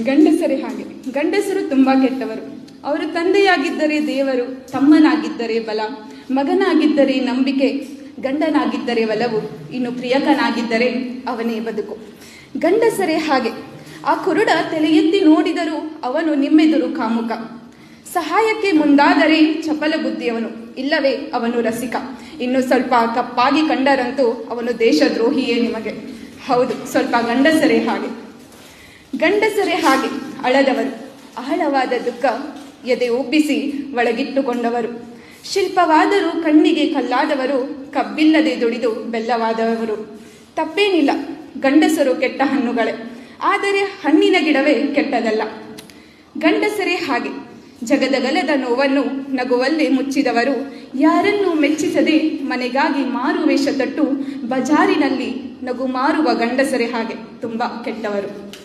ಗಂಡಸರೇ ಹಾಗೆ. ಗಂಡಸರು ತುಂಬ ಕೆಟ್ಟವರು. ಅವರು ತಂದೆಯಾಗಿದ್ದರೆ ದೇವರು, ತಮ್ಮನಾಗಿದ್ದರೆ ಬಲ, ಮಗನಾಗಿದ್ದರೆ ನಂಬಿಕೆ, ಗಂಡನಾಗಿದ್ದರೆ ಒಲವು, ಇನ್ನು ಪ್ರಿಯಕನಾಗಿದ್ದರೆ ಅವನೇ ಬದುಕು. ಗಂಡಸರೇ ಹಾಗೆ. ಆ ಕುರುಡ ತಲೆ ಎತ್ತಿ ನೋಡಿದರೂ ಅವನು ನಿಮ್ಮೆದುರು ಕಾಮುಕ. ಸಹಾಯಕ್ಕೆ ಮುಂದಾದರೆ ಚಪಲ ಬುದ್ಧಿಯವನು, ಇಲ್ಲವೇ ಅವನು ರಸಿಕ. ಇನ್ನು ಸ್ವಲ್ಪ ಕಪ್ಪಾಗಿ ಕಂಡರಂತೂ ಅವನು ದೇಶದ್ರೋಹಿಯೇ ನಿಮಗೆ. ಹೌದು, ಸ್ವಲ್ಪ ಗಂಡಸರೇ ಹಾಗೆ. ಗಂಡಸರೇ ಹಾಗೆ ಅಳದವರು, ಆಳವಾದ ದುಃಖ ಎದೆ ಒಪ್ಪಿಸಿ ಒಳಗಿಟ್ಟುಕೊಂಡವರು. ಶಿಲ್ಪವಾದರೂ ಕಣ್ಣಿಗೆ ಕಲ್ಲಾದವರು, ಕಬ್ಬಿಲ್ಲದೆ ದುಡಿದು ಬೆಲ್ಲವಾದವರು. ತಪ್ಪೇನಿಲ್ಲ, ಗಂಡಸರು ಕೆಟ್ಟ ಹಣ್ಣುಗಳೇ, ಆದರೆ ಹಣ್ಣಿನ ಗಿಡವೇ ಕೆಟ್ಟದಲ್ಲ. ಗಂಡಸರೇ ಹಾಗೆ. ಜಗದಗಲದ ನೋವನ್ನು ನಗುವಲ್ಲೇ ಮುಚ್ಚಿದವರು, ಯಾರನ್ನೂ ಮೆಚ್ಚಿಸದೆ ಮನೆಗಾಗಿ ಮಾರು ವೇಷ ತೊಟ್ಟು ಬಜಾರಿನಲ್ಲಿ ನಗು ಮಾರುವ ಗಂಡಸರೇ ಹಾಗೆ ತುಂಬ ಕೆಟ್ಟವರು.